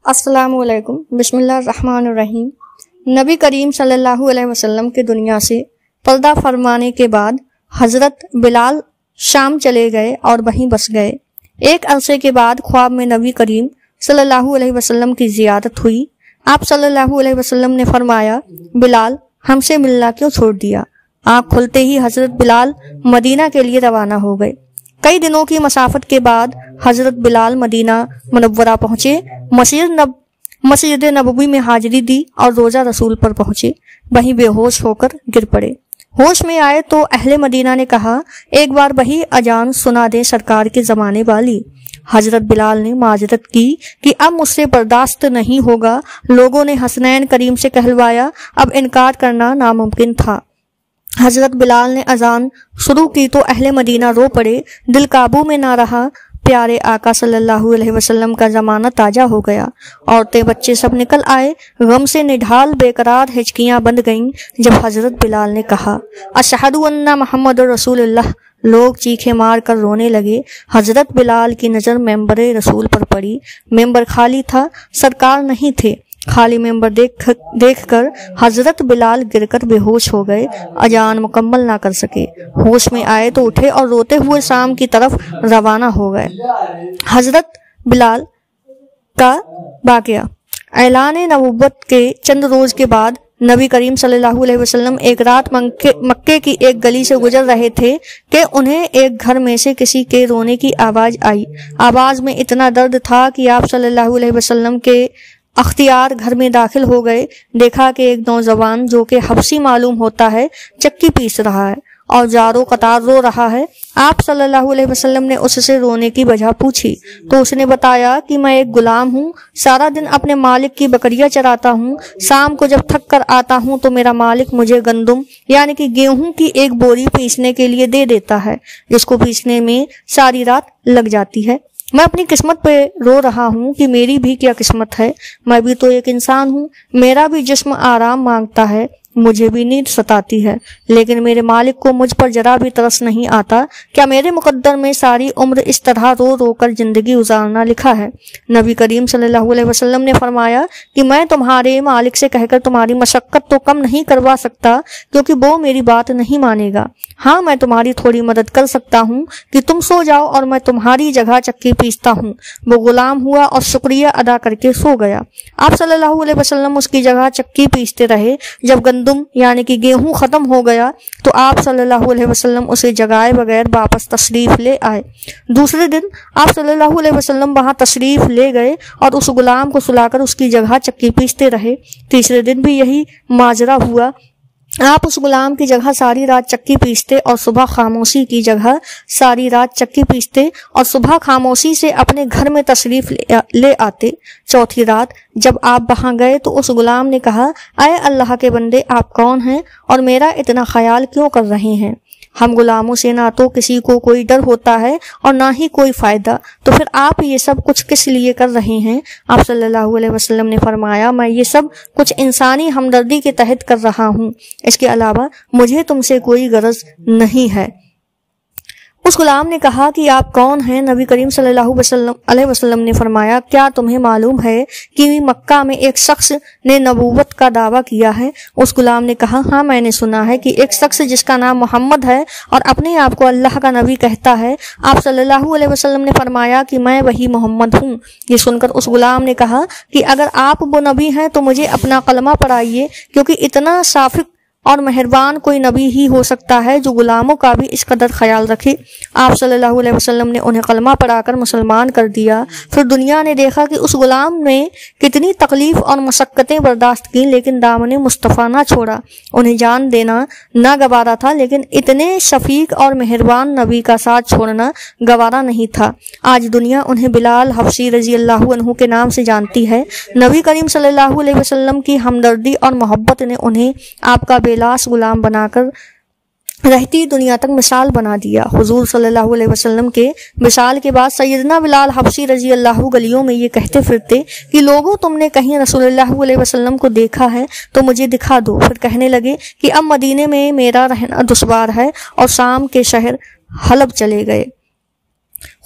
السلام علیکم۔ بسم اللہ الرحمن الرحیم۔ نبی کریم صلی اللہ علیہ وسلم کے دنیا سے پردہ فرمانے کے بعد حضرت بلال شام چلے گئے اور وہیں بس گئے۔ ایک عرصے کے بعد خواب میں نبی کریم صلی اللہ علیہ وسلم کی زیارت ہوئی۔ آپ صلی اللہ علیہ وسلم نے فرمایا، بلال ہم سے ملنا کیوں چھوڑ دیا؟ آنکھ کھلتے ہی حضرت بلال مدینہ کے لیے روانہ ہو گئے۔ کئی دنوں کی مسافت کے بعد حضرت بلال مدینہ منورہ پہنچے، مسجد نبوی میں حاضری دی اور روزہ رسول پر پہنچے۔ وہیں بے ہوش ہو کر گر پڑے۔ ہوش میں آئے تو اہل مدینہ نے کہا، ایک بار وہی اذان سنا دیں سرکار کے زمانے والی۔ حضرت بلال نے معذرت کی کہ اب مجھ سے برداشت نہیں ہوگا۔ لوگوں نے حسنین کریم سے کہلوایا، اب انکار کرنا ناممکن تھا۔ حضرت بلال نے اذان شروع کی تو اہل مدینہ رو پڑے، دل قابو میں نہ رہا۔ پیارے آقا صلی اللہ علیہ وسلم کا زمانہ تازہ ہو گیا۔ عورتیں بچے سب نکل آئے، غم سے نڈھال بے قرار ہچکیاں بند گئیں جب حضرت بلال نے کہا، اشہد ان محمد رسول اللہ۔ لوگ چیخیں مار کر رونے لگے۔ حضرت بلال کی نظر ممبر رسول پر پڑی۔ ممبر خالی تھا، سرکار نہیں تھے۔ خالی ممبر دیکھ کر حضرت بلال گر کر بے ہوش ہو گئے، اذان مکمل نہ کر سکے۔ ہوش میں آئے تو اٹھے اور روتے ہوئے شام کی طرف روانہ ہو گئے۔ حضرت بلال کا واقعہ۔ اعلان نبوت کے چند روز کے بعد نبی کریم صلی اللہ علیہ وسلم ایک رات مکے کی ایک گلی سے گزر رہے تھے کہ انہیں ایک گھر میں سے کسی کے رونے کی آواز آئی۔ آواز میں اتنا درد تھا کہ آپ صلی اللہ علیہ وسلم کے اختیار گھر میں داخل ہو گئے۔ دیکھا کہ ایک نوجوان جو کہ حبشی معلوم ہوتا ہے چکی پیس رہا ہے اور جارو قطار رو رہا ہے۔ آپ صلی اللہ علیہ وسلم نے اس سے رونے کی وجہ پوچھی تو اس نے بتایا کہ میں ایک غلام ہوں، سارا دن اپنے مالک کی بکریاں چراتا ہوں، شام کو جب تھک کر آتا ہوں تو میرا مالک مجھے گندم یعنی کہ گیہوں کی ایک بوری پیسنے کے لیے دے دیتا ہے، جس کو پیسنے میں ساری رات لگ جاتی ہے۔ میں اپنی قسمت پہ رو رہا ہوں کہ میری بھی کیا قسمت ہے، میں بھی تو ایک انسان ہوں، میرا بھی جسم آرام مانگتا ہے، مجھے بھی نیند ستاتی ہے، لیکن میرے مالک کو مجھ پر ذرا بھی ترس نہیں آتا۔ کیا میرے مقدر میں ساری عمر اس طرح رو رو کر زندگی گزارنا لکھا ہے؟ نبی کریم صلی اللہ علیہ وسلم نے فرمایا کہ میں تمہارے مالک سے کہہ کر تمہاری مشقت تو کم نہیں کروا سکتا، کیونکہ وہ میری بات نہیں مانے گا۔ ہاں، میں تمہاری تھوڑی مدد کر سکتا ہوں کہ تم سو جاؤ اور میں تمہاری جگہ چکی پیستا ہوں۔ وہ غلام ہوا اور شکریہ ادا کر کے سو گیا۔ آپ صلی اللہ علیہ وسلم اس کی جگہ چکی پیستے رہے۔ جب گندم یعنی کہ گیہوں ختم ہو گیا تو آپ صلی اللہ علیہ وسلم اسے جگائے بغیر واپس تشریف لے آئے۔ دوسرے دن آپ صلی اللہ علیہ وسلم وہاں تشریف لے گئے اور اس غلام کو سلا کر اس کی جگہ چکی پیستے رہے۔ تیسرے دن بھی یہی ماجرا ہوا۔ آپ اس غلام کی جگہ ساری رات چکی پیستے اور صبح خاموشی کی جگہ ساری رات چکی پیستے اور صبح خاموشی سے اپنے گھر میں تشریف لے آتے۔ چوتھی رات جب آپ وہاں گئے تو اس غلام نے کہا، اے اللہ کے بندے، آپ کون ہیں اور میرا اتنا خیال کیوں کر رہے ہیں؟ ہم غلاموں سے نہ تو کسی کو کوئی ڈر ہوتا ہے اور نہ ہی کوئی فائدہ، تو پھر آپ یہ سب کچھ کس لیے کر رہے ہیں؟ آپ صلی اللہ علیہ وسلم نے فرمایا، میں یہ سب کچھ انسانی ہمدردی کے تحت کر رہا ہوں، اس کے علاوہ مجھے تم سے کوئی غرض نہیں ہے۔ اس غلام نے کہا کہ آپ کون ہیں؟ نبی کریم صلی اللہ علیہ وسلم نے فرمایا، کیا تمہیں معلوم ہے کہ مکہ میں ایک شخص نے نبوت کا دعویٰ کیا ہے؟ اس غلام نے کہا، ہاں میں نے سنا ہے کہ ایک شخص جس کا نام محمد ہے اور اپنے آپ کو اللہ کا نبی کہتا ہے۔ آپ صلی اللہ علیہ وسلم نے فرمایا کہ میں وہی محمد ہوں۔ یہ سن کر اس غلام نے کہا کہ اگر آپ وہ نبی ہیں تو مجھے اپنا کلمہ پڑھائیے، کیونکہ اتنا شافق اور مہربان کوئی نبی ہی ہو سکتا ہے جو غلاموں کا بھی اس قدر خیال رکھے۔ آپ صلی اللہ علیہ وسلم نے انہیں کلمہ پڑھا کر مسلمان کر دیا۔ پھر دنیا نے دیکھا کہ اس غلام نے کتنی تکلیف اور مشقتیں برداشت کی، لیکن دامن مصطفیٰ نہ چھوڑا۔ انہیں جان دینا نہ گوارا تھا، لیکن اتنے شفیق اور مہربان نبی کا ساتھ چھوڑنا گوارا نہیں تھا۔ آج دنیا انہیں بلال حبشی رضی اللہ عنہ کے نام سے جانتی ہے۔ نبی کریم صلی اللہ علیہ وسلم کی ہمدردی اور محبت نے انہیں آپ کا لاش غلام بنا کر رہتی دنیا تک مثال بنا دیا۔ حضور صلی اللہ علیہ وسلم کے وصال کے بعد سیدنا بلال حبشی رضی اللہ گلیوں میں یہ کہتے پھرتے کہ لوگوں، تم نے کہیں رسول اللہ علیہ وسلم کو دیکھا ہے تو مجھے دکھا دو۔ پھر کہنے لگے کہ اب مدینے میں میرا رہنا دشوار ہے اور شام کے شہر حلب چلے گئے۔